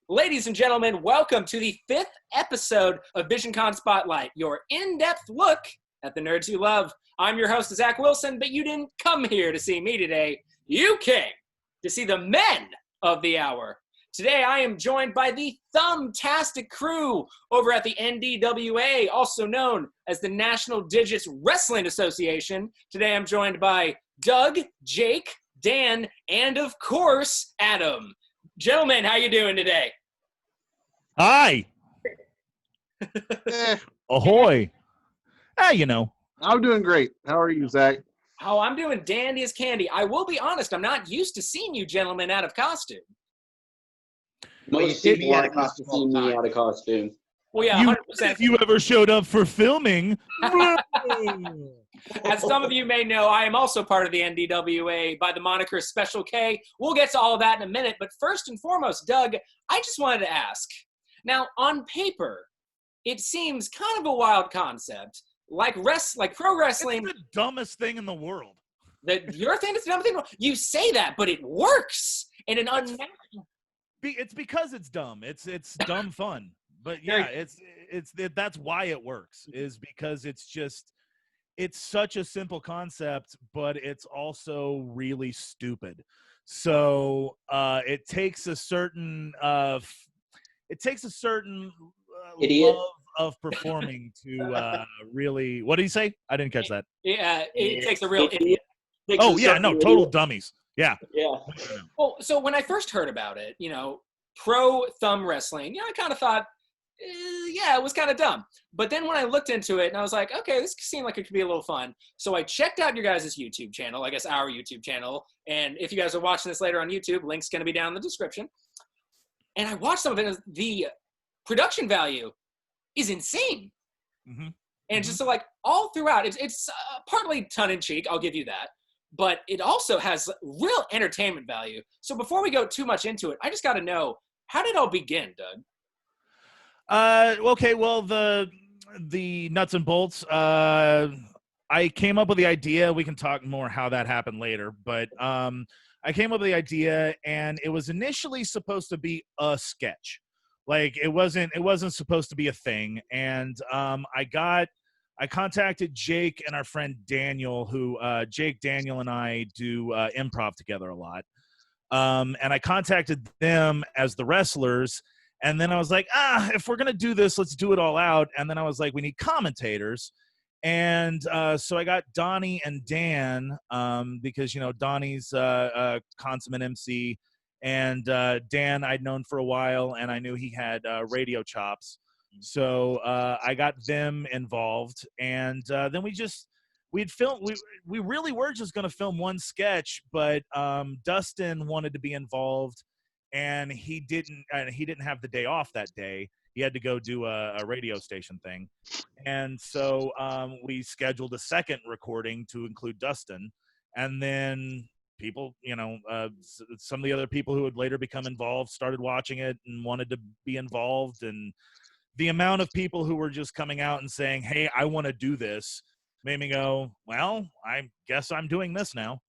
Ladies and gentlemen, welcome to the 5th episode of Visioncon Spotlight, your in-depth look at the nerds you love. I'm your host, Zach Wilson, but you didn't come here to see me today. You came to see the men of the hour. Today, I am joined by the thumbtastic crew over at the NDWA, also known as the National Digits Wrestling Association. Today, I'm joined by Doug, Jake, Dan, and of course, Adam. Gentlemen, how you doing today? Hi. Ahoy. You know. I'm doing great. How are you, Zach? Oh, I'm doing dandy as candy. I will be honest, I'm not used to seeing you gentlemen out of costume. Well, you see me out of costume. Well, yeah, 100%. If you ever showed up for filming. As some of you may know, I am also part of the NDWA by the moniker Special K. We'll get to all of that in a minute, but first and foremost, Doug, I just wanted to ask. Now, on paper, it seems kind of a wild concept. Like pro wrestling. It's the dumbest thing in the world. Your thing is the dumbest thing in the world? You say that, but it works in an unnatural. It's because it's dumb. It's dumb fun. But yeah, that's why it works, is because it's such a simple concept, but it's also really stupid. So it takes a certain idiot love of performing to really. What did he say? I didn't catch that. Yeah, it takes a real idiot. Total dummies. Yeah. Well, so when I first heard about it, pro thumb wrestling, I kind of thought, it was kind of dumb. But then when I looked into it and I was like, okay, this seemed like it could be a little fun. So I checked out your guys' YouTube channel, I guess our YouTube channel. And if you guys are watching this later on YouTube, link's going to be down in the description. And I watched some of it. The production value is insane. Mm-hmm. And just so, all throughout, it's partly tongue-in-cheek, I'll give you that. But it also has real entertainment value. So before we go too much into it, I just got to know, how did it all begin, Doug? Okay, well, the nuts and bolts, I came up with the idea. We can talk more how that happened later, but I came up with the idea, and it was initially supposed to be a sketch. It wasn't supposed to be a thing. And I contacted Jake and our friend Daniel, who Jake, Daniel, and I do improv together a lot. And I contacted them as the wrestlers. And then I was like, if we're going to do this, let's do it all out. And then I was like, we need commentators. And so I got Donnie and Dan because, Donnie's a consummate MC. And Dan I'd known for a while, and I knew he had radio chops. So I got them involved. And then we really were just going to film one sketch, but Dustin wanted to be involved. And he didn't have the day off that day. He had to go do a radio station thing. And so we scheduled a second recording to include Dustin. And then people, some of the other people who would later become involved started watching it and wanted to be involved. And the amount of people who were just coming out and saying, hey, I want to do this, made me go, well, I guess I'm doing this now.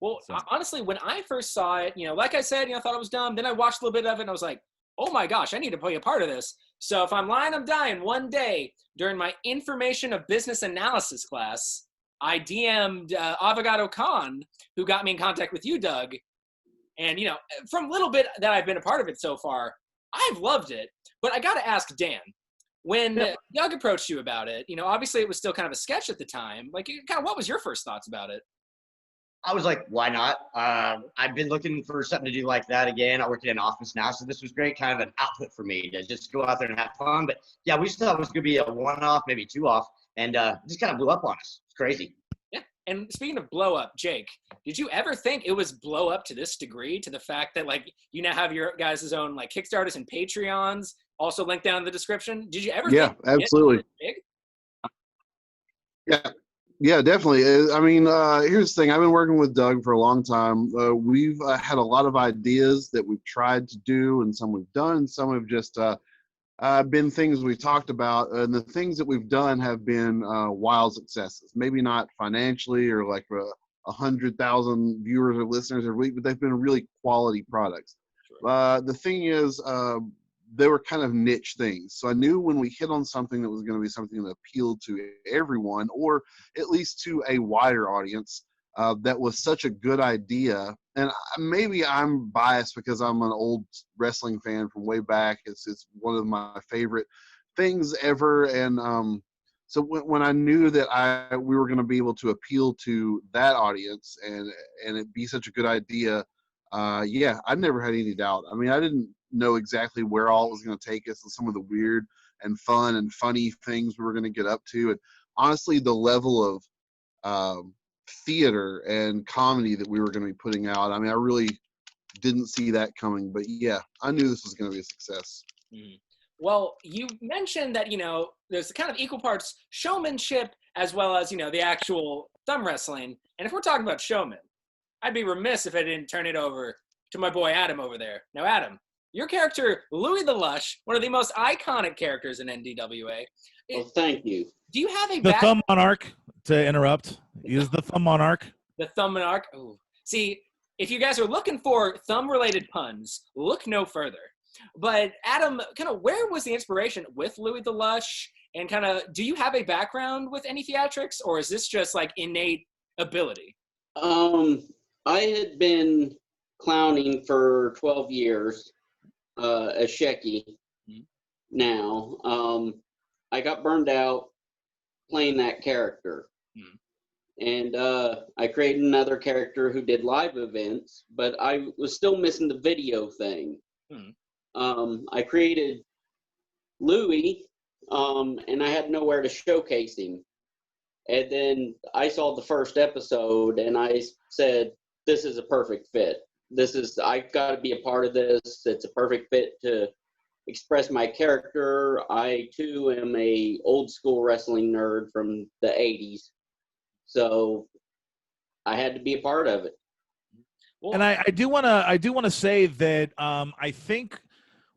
Well, honestly, when I first saw it, like I said, I thought it was dumb. Then I watched a little bit of it, and I was like, oh, my gosh, I need to be a part of this. So if I'm lying, I'm dying. One day, during my information of business analysis class, I DM'd Avogado Khan, who got me in contact with you, Doug. And, from a little bit that I've been a part of it so far, I've loved it. But I got to ask Dan, when Doug approached you about it, obviously it was still kind of a sketch at the time. What was your first thoughts about it? I was like, why not? I've been looking for something to do like that again. I work in an office now, so this was great, kind of an output for me to just go out there and have fun. But yeah, we just thought it was going to be a one-off, maybe two-off, and it just kind of blew up on us. It's crazy. Yeah, and speaking of blow up, Jake, did you ever think it was blow up to this degree, to the fact that, you now have your guys' own, Kickstarters and Patreons, also linked down in the description? Did you ever think absolutely. Big? Yeah, definitely. I mean, here's the thing. I've been working with Doug for a long time. We've had a lot of ideas that we've tried to do, and some we've done. Some have just been things we've talked about. And the things that we've done have been wild successes. Maybe not financially or 100,000 viewers or listeners every week, but they've been really quality products. The thing is, they were kind of niche things. So I knew when we hit on something that was going to be something that appealed to everyone, or at least to a wider audience, that was such a good idea. And maybe I'm biased because I'm an old wrestling fan from way back. It's one of my favorite things ever. And so when I knew that we were going to be able to appeal to that audience and it be such a good idea, yeah, I never had any doubt. I mean, I didn't know exactly where all it was going to take us and some of the weird and fun and funny things we were going to get up to. And honestly, the level of theater and comedy that we were going to be putting out, I mean, I really didn't see that coming. But yeah, I knew this was going to be a success. Mm. Well, you mentioned that, there's kind of equal parts showmanship as well as, the actual thumb wrestling. And if we're talking about showman, I'd be remiss if I didn't turn it over to my boy Adam over there. Now, Adam, your character, Louis the Lush, one of the most iconic characters in NDWA. Well, thank you. Do you have The Thumb Monarch, to interrupt, is the Thumb Monarch. The Thumb Monarch? Ooh. See, if you guys are looking for thumb-related puns, look no further. But Adam, kind of where was the inspiration with Louis the Lush? And kind of, do you have a background with any theatrics, or is this just like innate ability? I had been clowning for 12 years as Shecky. Now, I got burned out playing that character. And I created another character who did live events, but I was still missing the video thing. I created Louis, and I had nowhere to showcase him. And then I saw the first episode, and I said, this is a perfect fit. I've got to be a part of this. It's a perfect fit to express my character. I, too, am a old school wrestling nerd from the 80s. So I had to be a part of it. And I do want to say that I think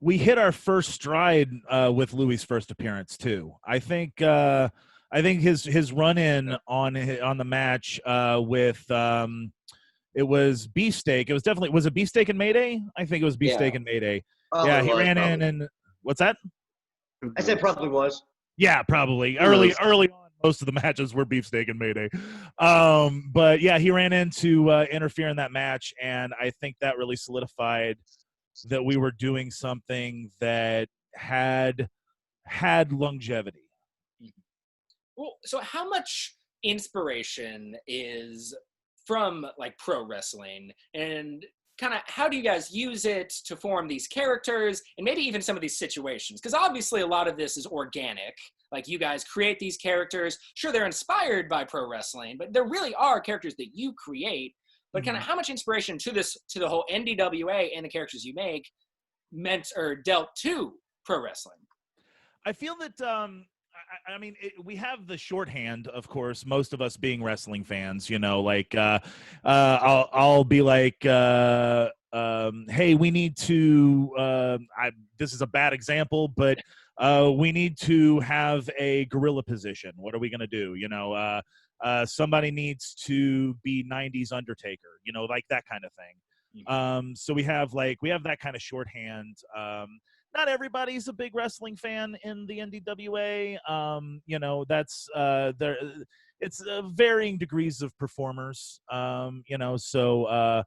we hit our first stride with Louis' first appearance too. I think his run in on the match with it was Beefsteak. It was definitely, was it Beefsteak and Mayday? I think it was Beefsteak and Mayday. Yeah, he ran in and what's that? I said probably was. Yeah, probably early on. Most of the matches were Beefsteak and Mayday. But yeah, he ran in to interfere in that match, and I think that really solidified that we were doing something that had longevity. Well, so how much inspiration is from like pro wrestling, and kind of how do you guys use it to form these characters and maybe even some of these situations? Because obviously a lot of this is organic. Like, you guys create these characters. Sure, they're inspired by pro wrestling, but there really are characters that you create. But kind of how much inspiration to the whole NDWA and the characters you make meant or dealt to pro wrestling? I feel that I mean, we have the shorthand, of course, most of us being wrestling fans, like I'll be like, hey, we need to, this is a bad example, but we need to have a gorilla position. What are we going to do? Somebody needs to be 90s Undertaker, like that kind of thing. So we have that kind of shorthand. Not everybody's a big wrestling fan in the NDWA. That's there. It's varying degrees of performers. So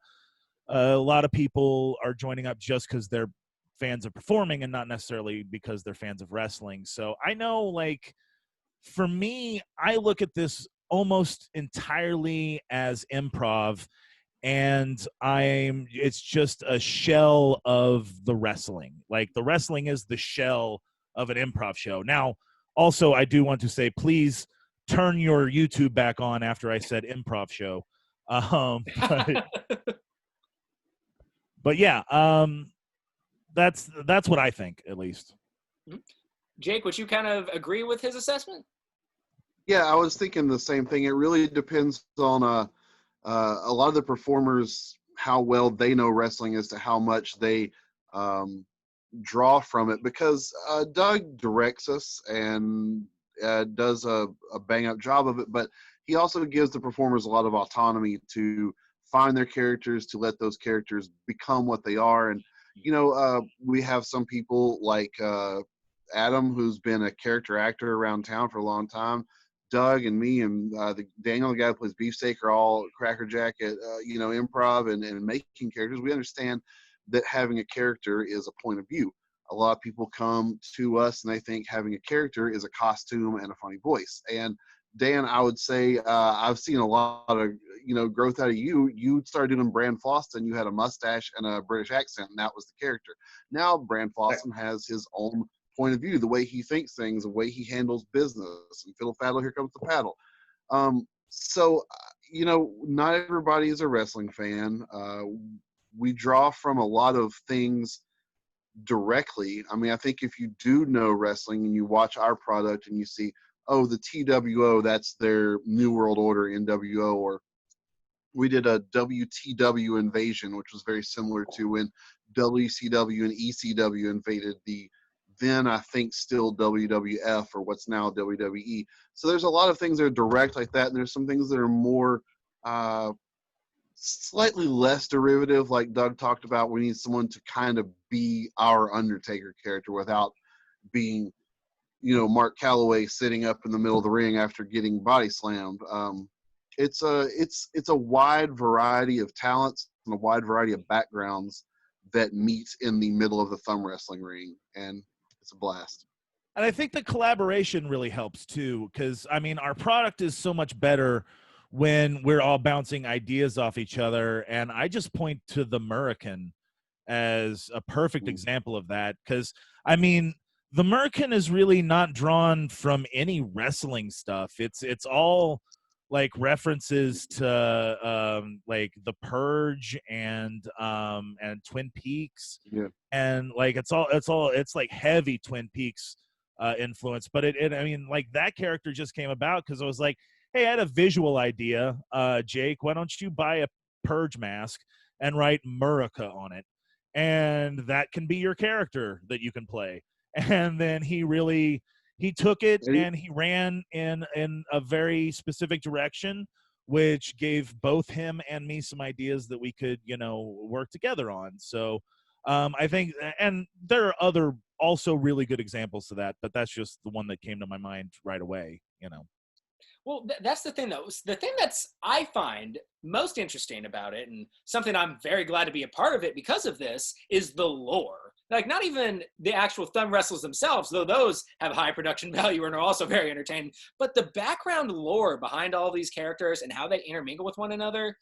a lot of people are joining up just because they're fans of performing and not necessarily because they're fans of wrestling. So I know, like, for me, I look at this almost entirely as improv, and it's just a shell of the wrestling. Like, the wrestling is the shell of an improv show. Now, also, I do want to say, please turn your YouTube back on after I said improv show. But yeah, that's what I think, at least. Jake, would you kind of agree with his assessment? Yeah, I was thinking the same thing. It really depends on a lot of the performers, how well they know wrestling as to how much they draw from it. Because Doug directs us and does a bang-up job of it, but he also gives the performers a lot of autonomy to find their characters, to let those characters become what they are. And we have some people like Adam, who's been a character actor around town for a long time. Doug and me and Daniel, the guy who plays Beefsteak, are all crackerjack at improv and making characters. We understand that having a character is a point of view. A lot of people come to us and they think having a character is a costume and a funny voice. And Dan, I would say I've seen a lot of growth out of you. You started doing Brand Fawston. You had a mustache and a British accent, and that was the character. Now Brand Fawston has his own point of view, the way he thinks things, the way he handles business. And fiddle faddle, here comes the paddle. So not everybody is a wrestling fan. We draw from a lot of things directly. I mean, I think if you do know wrestling and you watch our product and you see, oh, the TWO, that's their New World Order NWO, or we did a WTW invasion, which was very similar to when WCW and ECW invaded the then I think still WWF, or what's now WWE. So there's a lot of things that are direct like that, and there's some things that are more slightly less derivative, like Doug talked about. We need someone to kind of be our Undertaker character without being, Mark Calloway sitting up in the middle of the ring after getting body slammed. It's a wide variety of talents and a wide variety of backgrounds that meet in the middle of the thumb wrestling ring, and it's a blast. And I think the collaboration really helps too, because I mean, our product is so much better when we're all bouncing ideas off each other. And I just point to the American as a perfect example of that, because I mean, the American is really not drawn from any wrestling stuff. It's all like references to like The Purge and Twin Peaks. Yeah. And like it's like heavy Twin Peaks influence. But it I mean, like, that character just came about because I was like, hey, I had a visual idea. Jake, why don't you buy a Purge mask and write Murica on it? And that can be your character that you can play. And then he took it and he ran in a very specific direction, which gave both him and me some ideas that we could, work together on. So I think, and there are other also really good examples to that, but that's just the one that came to my mind right away, Well, that's the thing, though. The thing I find most interesting about it, and something I'm very glad to be a part of it because of this, is the lore. Like, not even the actual thumb wrestlers themselves, though those have high production value and are also very entertaining, but the background lore behind all these characters and how they intermingle with one another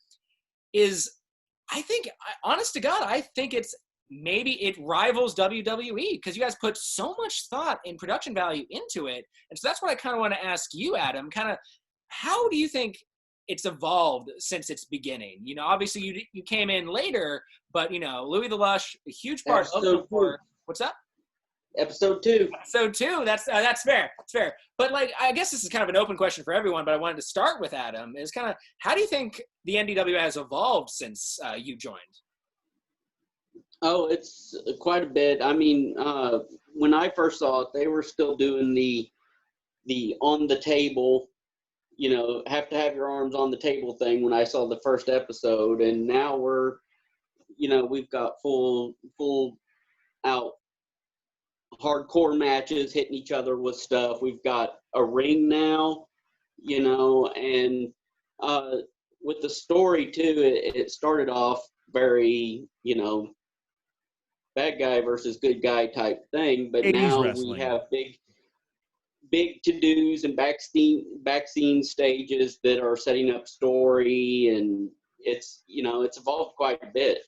is, I think, honest to God, I think maybe it rivals WWE, because you guys put so much thought and production value into it. And so that's what I kind of want to ask you, Adam, kind of, how do you think it's evolved since its beginning? Obviously you came in later, but Louis the Lush, a huge part of the lore. What's up? Episode 2. Episode 2. That's fair. It's fair. But like, I guess this is kind of an open question for everyone, but I wanted to start with Adam. Is kind of, how do you think the NDW has evolved since you joined? Oh, it's quite a bit. I mean, when I first saw it, they were still doing the on the table, have to have your arms on the table thing when I saw the first episode. And now we've got full out hardcore matches, hitting each other with stuff. We've got a ring now, and with the story too, it started off very, bad guy versus good guy type thing, but now wrestling. We have big to-dos and back scene stages that are setting up story, and it's evolved quite a bit.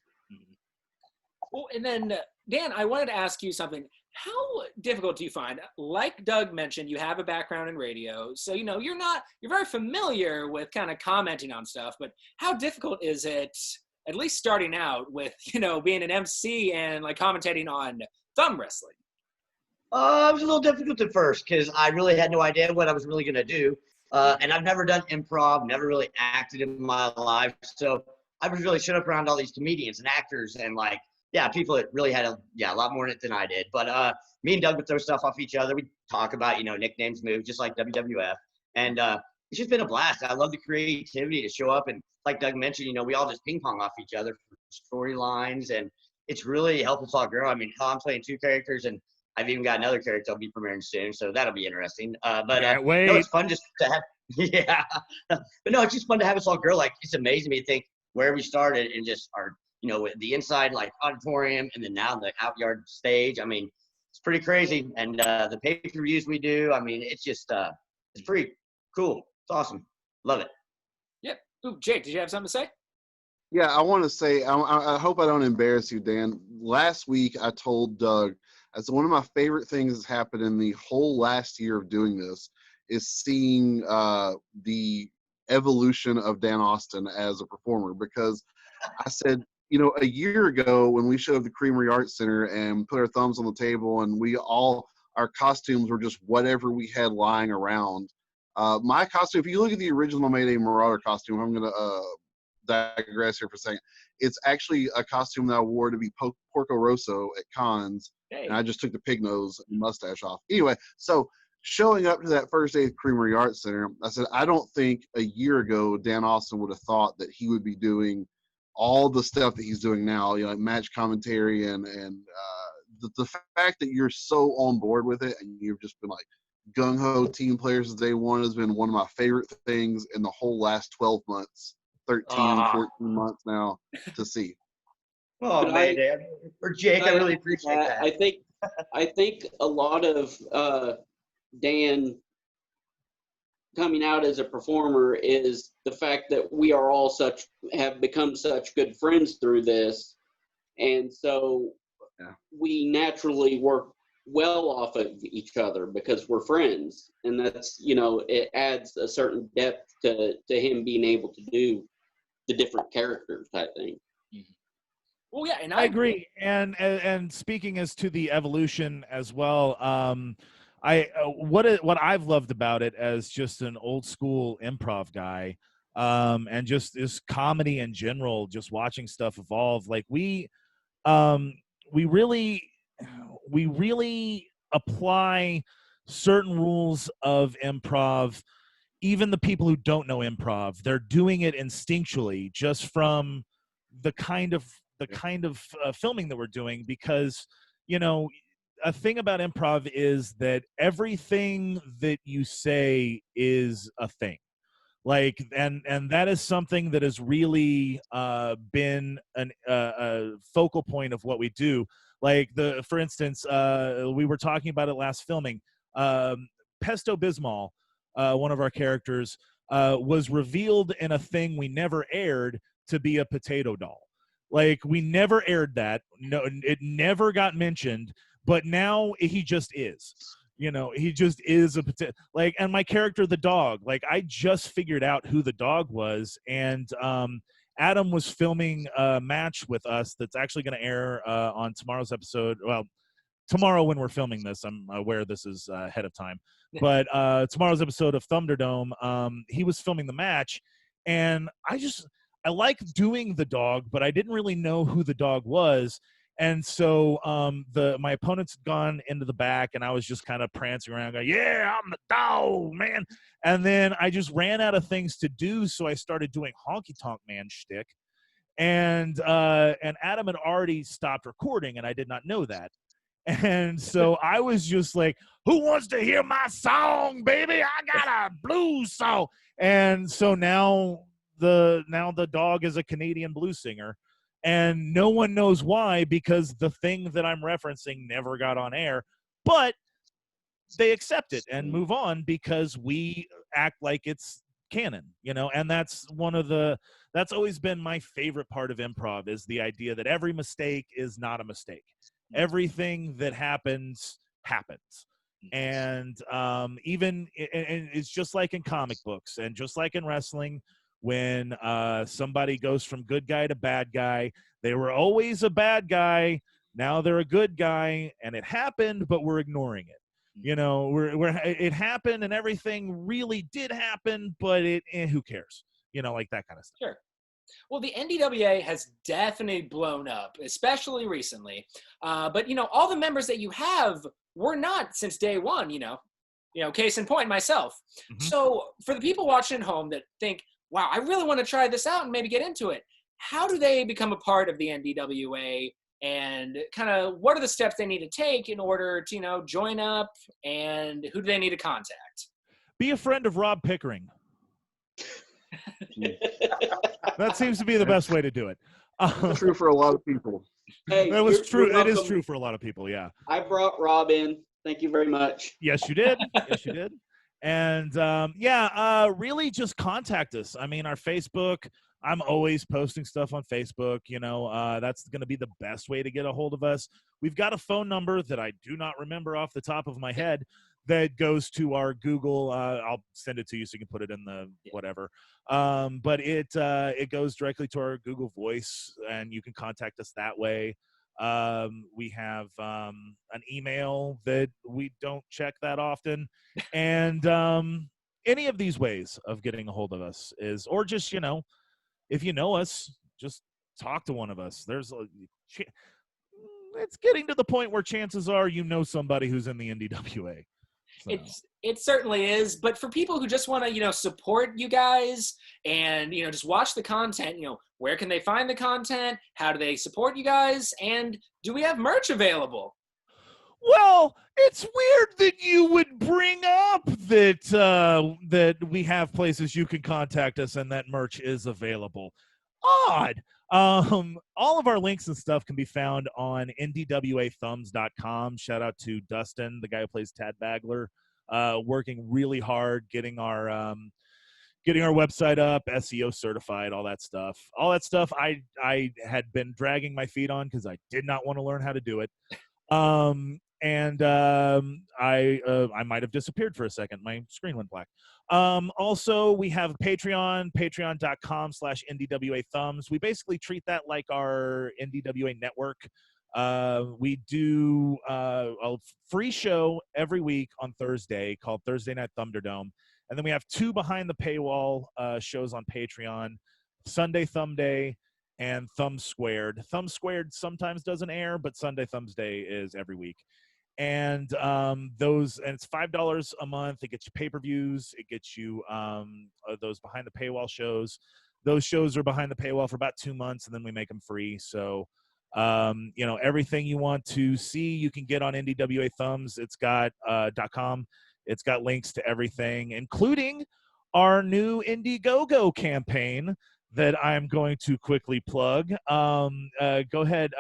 Well, and then Dan, I wanted to ask you something. How difficult do you find, like Doug mentioned, you have a background in radio, so you're very familiar with kind of commenting on stuff, but how difficult is it, at least starting out, with being an MC and like commentating on thumb wrestling? It was a little difficult at first because I really had no idea what I was really going to do. And I've never done improv, never really acted in my life. So I was really shut up around all these comedians and actors and people that really had a lot more in it than I did. But me and Doug would throw stuff off each other. We'd talk about, nicknames, moves, just like WWF. And it's just been a blast. I love the creativity to show up. And like Doug mentioned, we all just ping pong off each other for storylines. And it's really helped us all grow. I mean, I'm playing 2 characters, and I've even got another character I'll be premiering soon, so that'll be interesting. Can't wait. No, it's fun just to have, yeah. But no, it's just fun to have us all grow. Like, it's amazing me to think where we started and just our, the inside like auditorium, and then now the out yard stage. I mean, it's pretty crazy. And the pay-per-views we do, I mean, it's just it's pretty cool. It's awesome. Love it. Yep. Ooh, Jake, did you have something to say? Yeah, I want to say, I hope I don't embarrass you, Dan. Last week, I told Doug, I said one of my favorite things that's happened in the whole last year of doing this is seeing the evolution of Dan Austin as a performer. Because I said, a year ago when we showed the Creamery Arts Center and put our thumbs on the table and our costumes were just whatever we had lying around. My costume, if you look at the original Mayday Marauder costume, I'm going to digress here for a second. It's actually a costume that I wore to be Porco Rosso at cons, and I just took the pig nose and mustache off. Anyway, so showing up to that first day at Creamery Arts Center, I said, I don't think a year ago Dan Austin would have thought that he would be doing all the stuff that he's doing now, like match commentary and the fact that you're so on board with it and you've just been like gung-ho team players since day one has been one of my favorite things in the whole last 12 months. 14 months now to see. Oh, man, for Jake, I really appreciate that. I think a lot of Dan coming out as a performer is the fact that we are all have become such good friends through this, and so we naturally work well off of each other because we're friends, and that's it adds a certain depth to him being able to do the different characters, I think. Well, yeah, and I agree. And speaking as to the evolution as well, what I've loved about it as just an old school improv guy, and just this comedy in general, just watching stuff evolve. Like we really apply certain rules of improv. Even the people who don't know improv, they're doing it instinctually just from the kind of filming that we're doing, because a thing about improv is that everything that you say is a thing. Like, and that is something that has really been a focal point of what we do. Like for instance, we were talking about it last filming. Pesto Bismol, one of our characters, was revealed in a thing we never aired to be a potato doll. Like, we never aired that. No, it never got mentioned, but now he just is. He just is a potato. Like, and my character, the dog, like, I just figured out who the dog was, and Adam was filming a match with us that's actually going to air on tomorrow's episode. Well, tomorrow when we're filming this, I'm aware this is ahead of time. But tomorrow's episode of Thunderdome, he was filming the match, and I like doing the dog, but I didn't really know who the dog was. And so my opponent's gone into the back, and I was just kind of prancing around going, yeah, I'm the dog, man. And then I just ran out of things to do, so I started doing Honky Tonk Man shtick. And Adam had already stopped recording, and I did not know that. And so I was just like, who wants to hear my song, baby? I got a blues song. And so now the dog is a Canadian blues singer, and no one knows why, because the thing that I'm referencing never got on air, but they accept it and move on because we act like it's canon, and that's that's always been my favorite part of improv, is the idea that every mistake is not a mistake. Everything that happens. And even and it's just like in comic books and just like in wrestling, when somebody goes from good guy to bad guy, they were always a bad guy, now they're a good guy, and it happened, but we're ignoring it. It happened and everything really did happen, but who cares? Like that kind of stuff. Sure. Well, the NDWA has definitely blown up, especially recently. But all the members that you have were not since day one. Case in point, myself. Mm-hmm. So for the people watching at home that think, "Wow, I really want to try this out and maybe get into it," how do they become a part of the NDWA? and kind of what are the steps they need to take in order to, join up, and who do they need to contact? Be a friend of Rob Pickering. That seems to be the best way to do it. True for a lot of people. Hey, that was true. you're It is welcome. true for a lot of people. Yeah. I brought Rob in. Thank you very much. Yes, you did. Yes, you did. And really just contact us. I mean, our Facebook, I'm always posting stuff on Facebook. That's going to be the best way to get a hold of us. We've got a phone number that I do not remember off the top of my head that goes to our Google. I'll send it to you so you can put it in the whatever. But it goes directly to our Google Voice, and you can contact us that way. We have an email that we don't check that often, and any of these ways of getting a hold of us is, or just if you know us, just talk to one of us. It's getting to the point where chances are somebody who's in the NDWA. So. It certainly is, but for people who just want to support you guys and just watch the content, where can they find the content? How do they support you guys? And do we have merch available? Well, it's weird that you would bring up that we have places you can contact us and that merch is available. Odd. All of our links and stuff can be found on ndwathumbs.com. Shout out to Dustin, the guy who plays Tad Bagler, working really hard getting our website up, SEO certified, all that stuff. I had been dragging my feet on because I did not want to learn how to do it. I might have disappeared for a second. My screen went black. Also, we have Patreon, patreon.com/NDWA-thumbs. We basically treat that like our NDWA network. We do a free show every week on Thursday called Thursday Night Thunderdome. And then we have 2 behind the paywall shows on Patreon, Sunday Thumb Day and Thumb Squared. Thumb Squared sometimes doesn't air, but Sunday Thumbs Day is every week. And and it's $5 a month. It gets you pay-per-views. It gets you those behind the paywall shows. Those shows are behind the paywall for about 2 months, and then we make them free. So, everything you want to see, you can get on NDWA Thumbs. It's got .com. It's got links to everything, including our new Indiegogo campaign that I'm going to quickly plug. Go ahead.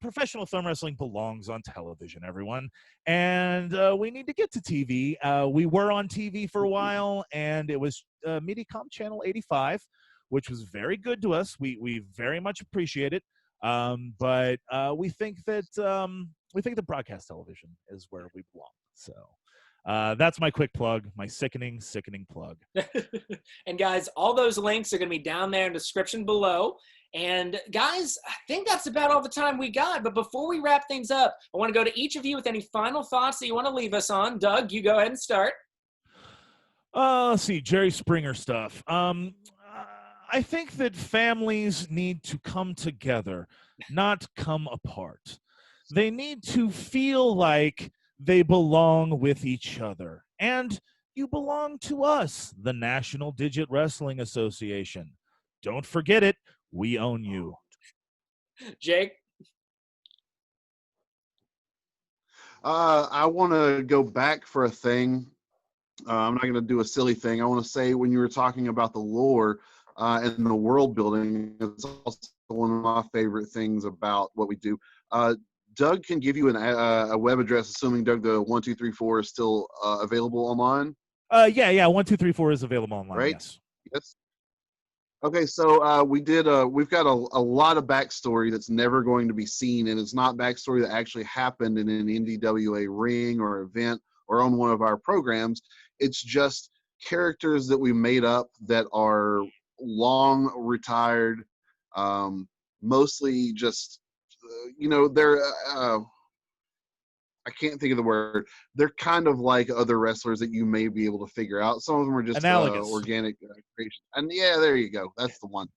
Professional thumb wrestling belongs on television, everyone, and we need to get to TV. We were on TV for a while, and it was Mediacom Channel 85, which was very good to us. We very much appreciate it, but we think that broadcast television is where we belong. So that's my quick plug, my sickening plug. And guys, all those links are going to be down there in the description below. And guys, I think that's about all the time we got. But before we wrap things up, I want to go to each of you with any final thoughts that you want to leave us on. Doug, you go ahead and start. Let's see, Jerry Springer stuff. I think that families need to come together, not come apart. They need to feel like they belong with each other. And you belong to us, the National Digit Wrestling Association. Don't forget it. We own you. Jake? I want to go back for a thing. I'm not going to do a silly thing. I want to say when you were talking about the lore and the world building, it's also one of my favorite things about what we do. Doug can give you a web address, assuming Doug the 1234 is still available online. Yeah, 1234 is available online. Right? Yes. Okay, so we've got a lot of backstory that's never going to be seen, and it's not backstory that actually happened in an NDWA ring or event or on one of our programs. It's just characters that we made up that are long retired, mostly just, they're, I can't think of the word. They're kind of like other wrestlers that you may be able to figure out. Some of them are just organic creation. And yeah, there you go. That's the one.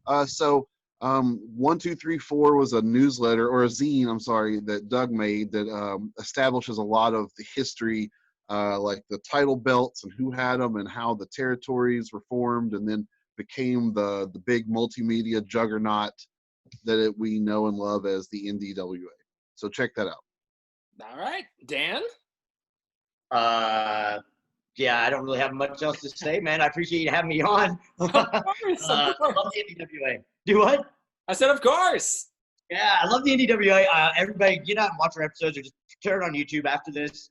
1234 was a newsletter or a zine, I'm sorry, that Doug made that establishes a lot of the history, like the title belts and who had them and how the territories were formed and then became the big multimedia juggernaut that we know and love as the NDWA. So check that out. All right, Dan. Yeah, I don't really have much else to say, man. I appreciate you having me on. Of course, I love the NDWA. Do what? I said, of course. Yeah, I love the NDWA. Everybody, get out and watch our episodes, or just turn it on YouTube after this.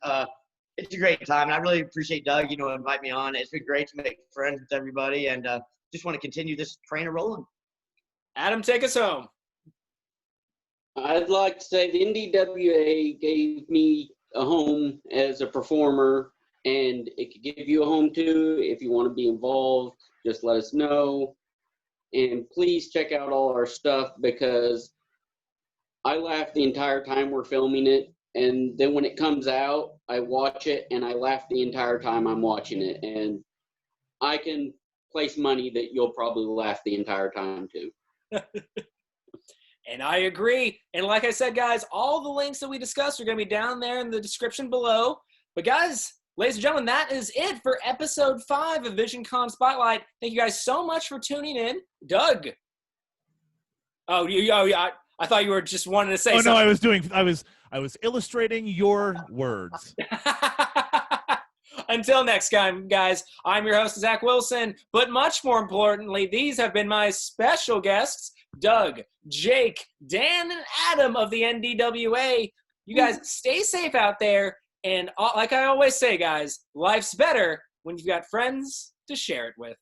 It's a great time, and I really appreciate Doug, invite me on. It's been great to make friends with everybody, and just want to continue this train rolling. Adam, take us home. I'd like to say the NDWA gave me a home as a performer, and it could give you a home too. If you want to be involved, just let us know. And please check out all our stuff, because I laugh the entire time we're filming it. And then when it comes out, I watch it and I laugh the entire time I'm watching it. And I can place money that you'll probably laugh the entire time too. And I agree. And like I said, guys, all the links that we discussed are going to be down there in the description below. But guys, ladies and gentlemen, that is it for episode 5 of Visioncon Spotlight. Thank you guys so much for tuning in. Doug. Oh, yeah. I thought you were just wanting to say something. No, I was illustrating your words. Until next time, guys, I'm your host, Zach Wilson. But much more importantly, these have been my special guests, Doug, Jake, Dan, and Adam of the NDWA. You guys stay safe out there. And like I always say, guys, life's better when you've got friends to share it with.